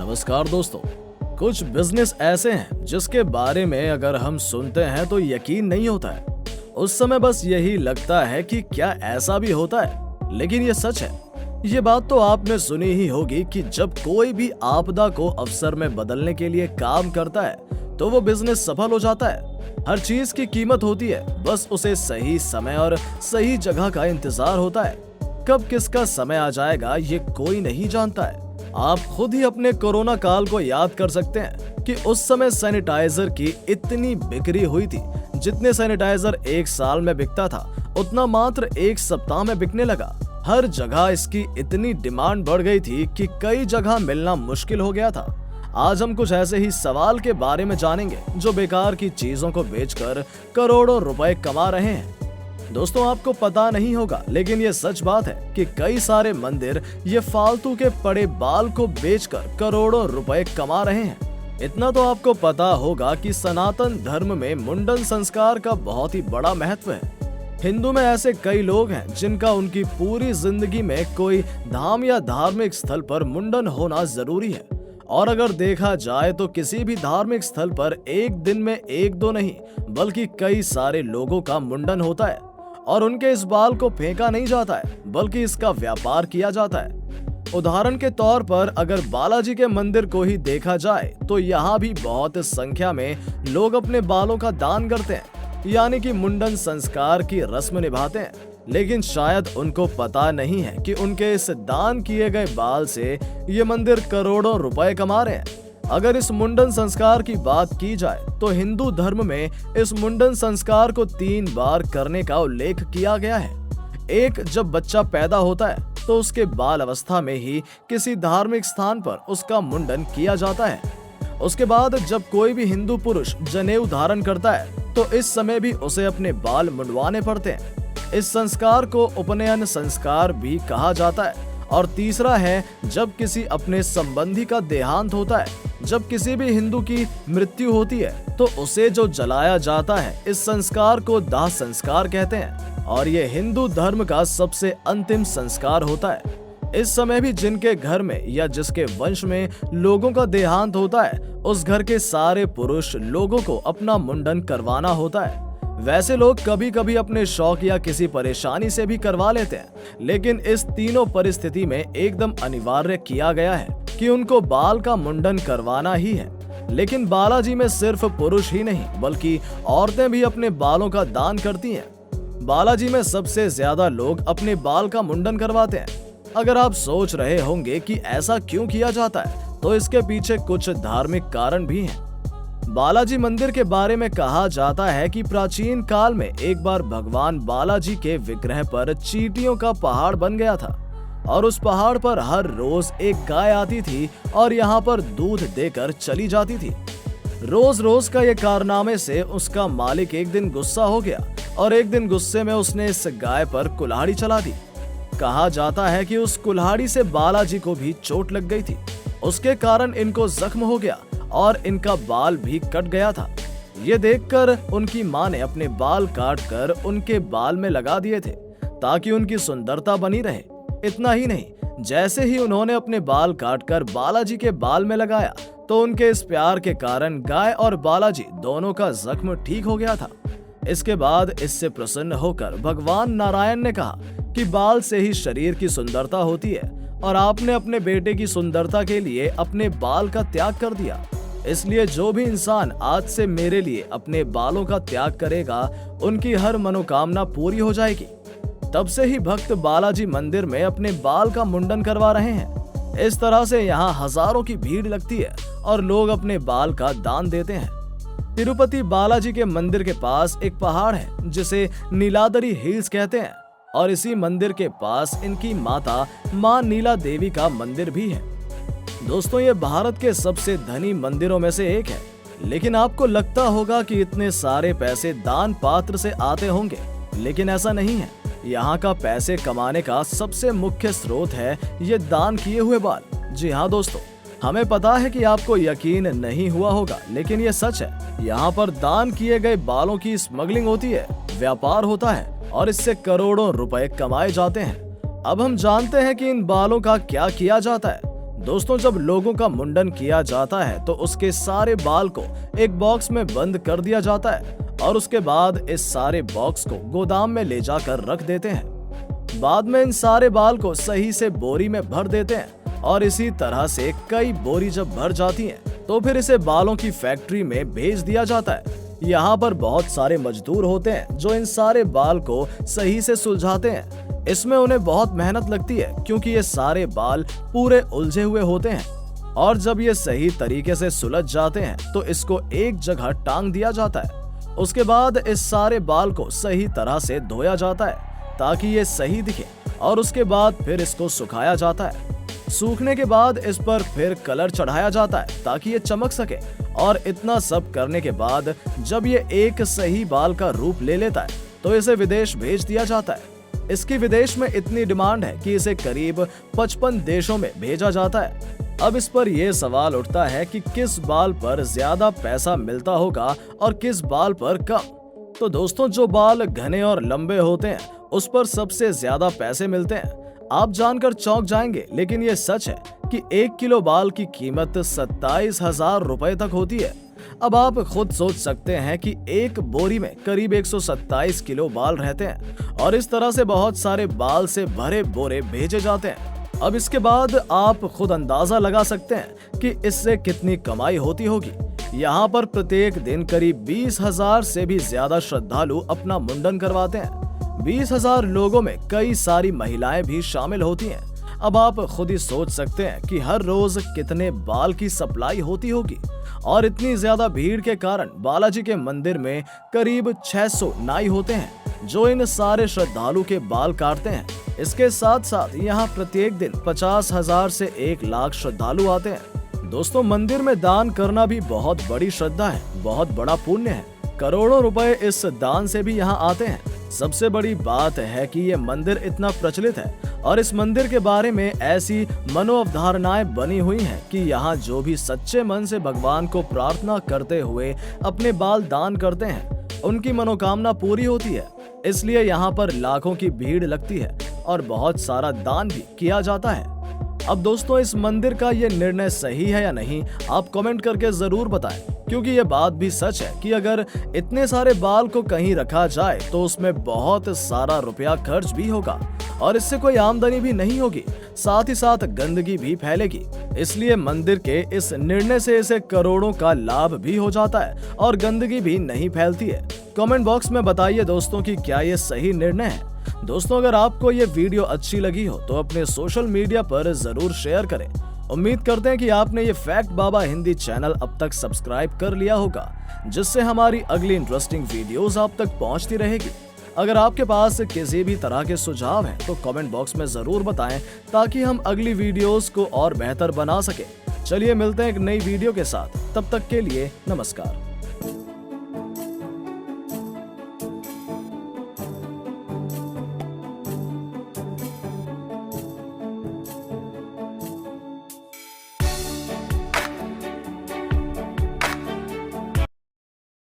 नमस्कार दोस्तों। कुछ बिजनेस ऐसे हैं जिसके बारे में अगर हम सुनते हैं तो यकीन नहीं होता है। उस समय बस यही लगता है कि क्या ऐसा भी होता है, लेकिन ये सच है। ये बात तो आपने सुनी ही होगी कि जब कोई भी आपदा को अवसर में बदलने के लिए काम करता है तो वो बिजनेस सफल हो जाता है। हर चीज की कीमत होती है, बस उसे सही समय और सही जगह का इंतजार होता है। कब किसका समय आ जाएगा ये कोई नहीं जानता है। आप खुद ही अपने कोरोना काल को याद कर सकते हैं कि उस समय सैनिटाइजर की इतनी बिक्री हुई थी। जितने सैनिटाइजर एक साल में बिकता था उतना मात्र एक सप्ताह में बिकने लगा। हर जगह इसकी इतनी डिमांड बढ़ गई थी कि कई जगह मिलना मुश्किल हो गया था। आज हम कुछ ऐसे ही सवाल के बारे में जानेंगे जो बेकार की चीजों को बेचकर करोड़ों रुपए कमा रहे हैं। दोस्तों, आपको पता नहीं होगा लेकिन ये सच बात है कि कई सारे मंदिर ये फालतू के पड़े बाल को बेचकर करोड़ों रुपए कमा रहे हैं। इतना तो आपको पता होगा कि सनातन धर्म में मुंडन संस्कार का बहुत ही बड़ा महत्व है। हिंदू में ऐसे कई लोग हैं जिनका उनकी पूरी जिंदगी में कोई धाम या धार्मिक स्थल पर मुंडन होना जरूरी है। और अगर देखा जाए तो किसी भी धार्मिक स्थल पर एक दिन में एक दो नहीं बल्कि कई सारे लोगों का मुंडन होता है और उनके इस बाल को फेंका नहीं जाता है बल्कि इसका व्यापार किया जाता है। उदाहरण के तौर पर अगर बालाजी के मंदिर को ही देखा जाए तो यहाँ भी बहुत संख्या में लोग अपने बालों का दान करते हैं, यानी कि मुंडन संस्कार की रस्म निभाते हैं। लेकिन शायद उनको पता नहीं है कि उनके इस दान किए गए बाल से ये मंदिर करोड़ों रुपए कमा रहे हैं। अगर इस मुंडन संस्कार की बात की जाए तो हिंदू धर्म में इस मुंडन संस्कार को 3 बार करने का उल्लेख किया गया है। एक, जब बच्चा पैदा होता है तो उसके बाल अवस्था में ही किसी धार्मिक स्थान पर उसका मुंडन किया जाता है। उसके बाद जब कोई भी हिंदू पुरुष जनेऊ धारण करता है तो इस समय भी उसे अपने बाल मुंडवाने पड़ते हैं। इस संस्कार को उपनयन संस्कार भी कहा जाता है। और तीसरा है जब किसी अपने संबंधी का देहांत होता है। जब किसी भी हिंदू की मृत्यु होती है तो उसे जो जलाया जाता है इस संस्कार को दाह संस्कार कहते हैं और ये हिंदू धर्म का सबसे अंतिम संस्कार होता है। इस समय भी जिनके घर में या जिसके वंश में लोगों का देहांत होता है उस घर के सारे पुरुष लोगों को अपना मुंडन करवाना होता है। वैसे लोग कभी कभी अपने शौक या किसी परेशानी से भी करवा लेते हैं, लेकिन इस तीनों परिस्थिति में एकदम अनिवार्य किया गया है कि उनको बाल का मुंडन करवाना ही है। लेकिन बालाजी में सिर्फ पुरुष ही नहीं बल्कि औरतें भी अपने बालों का दान करती हैं। बालाजी में सबसे ज्यादा लोग अपने बाल का मुंडन करवाते हैं। अगर आप सोच रहे होंगे कि ऐसा क्यों किया जाता है तो इसके पीछे कुछ धार्मिक कारण भी हैं। बालाजी मंदिर के बारे में कहा जाता है कि प्राचीन काल में एक बार भगवान बालाजी के विग्रह पर चींटियों का पहाड़ बन गया था और उस पहाड़ पर हर रोज एक गाय आती थी और यहाँ पर दूध देकर चली जाती थी। रोज रोज का ये कारनामे से उसका मालिक एक दिन गुस्सा हो गया और एक दिन गुस्से में उसने इस गाय पर कुल्हाड़ी चला दी। कहा जाता है कि उस कुल्हाड़ी से बालाजी को भी चोट लग गई थी। उसके कारण इनको जख्म हो गया और इनका बाल भी कट गया था। ये देखकर उनकी माँ ने अपने बाल काट कर उनके बाल में लगा दिए थे ताकि उनकी सुंदरता बनी रहे। इतना ही नहीं, जैसे ही उन्होंने अपने बाल काटकर बालाजी के बाल में लगाया तो उनके इस प्यार के कारण गाय और बालाजी दोनों का जख्म ठीक हो गया था। इसके बाद इससे प्रसन्न होकर भगवान नारायण ने कहा कि बाल से ही शरीर की सुंदरता होती है और आपने अपने बेटे की सुंदरता के लिए अपने बाल का त्याग कर दिया। इसलिए जो भी इंसान आज से मेरे लिए अपने बालों का त्याग करेगा उनकी हर मनोकामना पूरी हो जाएगी। तब से ही भक्त बालाजी मंदिर में अपने बाल का मुंडन करवा रहे हैं। इस तरह से यहाँ हजारों की भीड़ लगती है और लोग अपने बाल का दान देते हैं। तिरुपति बालाजी के मंदिर के पास एक पहाड़ है जिसे नीलाद्री हिल्स कहते हैं और इसी मंदिर के पास इनकी माता मां नीला देवी का मंदिर भी है। दोस्तों, ये भारत के सबसे धनी मंदिरों में से एक है। लेकिन आपको लगता होगा कि इतने सारे पैसे दान पात्र से आते होंगे, लेकिन ऐसा नहीं है। यहाँ का पैसे कमाने का सबसे मुख्य स्रोत है ये दान किए हुए बाल। जी हाँ दोस्तों, हमें पता है कि आपको यकीन नहीं हुआ होगा, लेकिन ये सच है। यहाँ पर दान किए गए बालों की स्मगलिंग होती है, व्यापार होता है और इससे करोड़ों रुपए कमाए जाते हैं। अब हम जानते हैं कि इन बालों का क्या किया जाता है। दोस्तों जब लोगों का मुंडन किया जाता है तो उसके सारे बाल को एक बॉक्स में बंद कर दिया जाता है और उसके बाद इस सारे बॉक्स को गोदाम में ले जाकर रख देते हैं। बाद में इन सारे बाल को सही से बोरी में भर देते हैं और इसी तरह से कई बोरी जब भर जाती हैं तो फिर इसे बालों की फैक्ट्री में भेज दिया जाता है। यहाँ पर बहुत सारे मजदूर होते हैं जो इन सारे बाल को सही से सुलझाते हैं। इसमें उन्हें बहुत मेहनत लगती है क्योंकि ये सारे बाल पूरे उलझे हुए होते हैं और जब ये सही तरीके से सुलझ जाते हैं तो इसको एक जगह टांग दिया जाता है। उसके बाद इस सारे बाल को सही तरह से धोया जाता है ताकि ये सही दिखे और उसके बाद फिर इसको सुखाया जाता है। सूखने के बाद इस पर फिर कलर चढ़ाया जाता है ताकि ये चमक सके और इतना सब करने के बाद जब ये एक सही बाल का रूप ले लेता है तो इसे विदेश भेज दिया जाता है। इसकी विदेश में इतनी डिमांड है कि इसे करीब 55 देशों में भेजा जाता है। अब इस पर यह सवाल उठता है कि किस बाल पर ज्यादा पैसा मिलता होगा और किस बाल पर कम। तो दोस्तों जो बाल घने और लंबे होते हैं उस पर सबसे ज्यादा पैसे मिलते हैं। आप जानकर चौंक जाएंगे लेकिन ये सच है कि 1 किलो बाल की कीमत 27,000 रुपए तक होती है। अब आप खुद सोच सकते हैं कि एक बोरी में करीब 127 किलो बाल रहते हैं और इस तरह से बहुत सारे बाल से भरे बोरे भेजे जाते हैं। अब इसके बाद आप खुद अंदाजा लगा सकते हैं कि इससे कितनी कमाई होती होगी। यहाँ पर प्रत्येक दिन करीब 20,000 से भी ज्यादा श्रद्धालु अपना मुंडन करवाते हैं। 20,000 लोगों में कई सारी महिलाएं भी शामिल होती हैं। अब आप खुद ही सोच सकते हैं कि हर रोज कितने बाल की सप्लाई होती होगी और इतनी ज्यादा भीड़ के कारण बालाजी के मंदिर में करीब 600 नाई होते हैं जो इन सारे श्रद्धालु के बाल काटते हैं। इसके साथ साथ यहाँ प्रत्येक दिन 50,000 से 1 लाख श्रद्धालु आते हैं। दोस्तों मंदिर में दान करना भी बहुत बड़ी श्रद्धा है, बहुत बड़ा पुण्य है। करोड़ों रुपए इस दान से भी यहाँ आते हैं। सबसे बड़ी बात है कि ये मंदिर इतना प्रचलित है और इस मंदिर के बारे में ऐसी मनोअवधारणाएं बनी हुई हैं कि यहाँ जो भी सच्चे मन से भगवान को प्रार्थना करते हुए अपने बाल दान करते हैं उनकी मनोकामना पूरी होती है। इसलिए यहाँ पर लाखों की भीड़ लगती है और बहुत सारा दान भी किया जाता है। अब दोस्तों इस मंदिर का ये निर्णय सही है या नहीं आप कमेंट करके जरूर बताएं, क्योंकि ये बात भी सच है कि अगर इतने सारे बाल को कहीं रखा जाए तो उसमें बहुत सारा रुपया खर्च भी होगा और इससे कोई आमदनी भी नहीं होगी, साथ ही साथ गंदगी भी फैलेगी। इसलिए मंदिर के इस निर्णय से इसे करोड़ों का लाभ भी हो जाता है और गंदगी भी नहीं फैलती है। कमेंट बॉक्स में बताइए दोस्तों कि क्या ये सही निर्णय है। दोस्तों अगर आपको ये वीडियो अच्छी लगी हो तो अपने सोशल मीडिया पर जरूर शेयर करें। उम्मीद करते हैं कि आपने ये फैक्ट बाबा हिंदी चैनल अब तक सब्सक्राइब कर लिया होगा, जिससे हमारी अगली इंटरेस्टिंग वीडियोस आप तक पहुंचती रहेगी। अगर आपके पास किसी भी तरह के सुझाव हैं तो कमेंट बॉक्स में जरूर बताएं ताकि हम अगली वीडियोस को और बेहतर बना सके। चलिए मिलते हैं एक नई वीडियो के साथ, तब तक के लिए नमस्कार।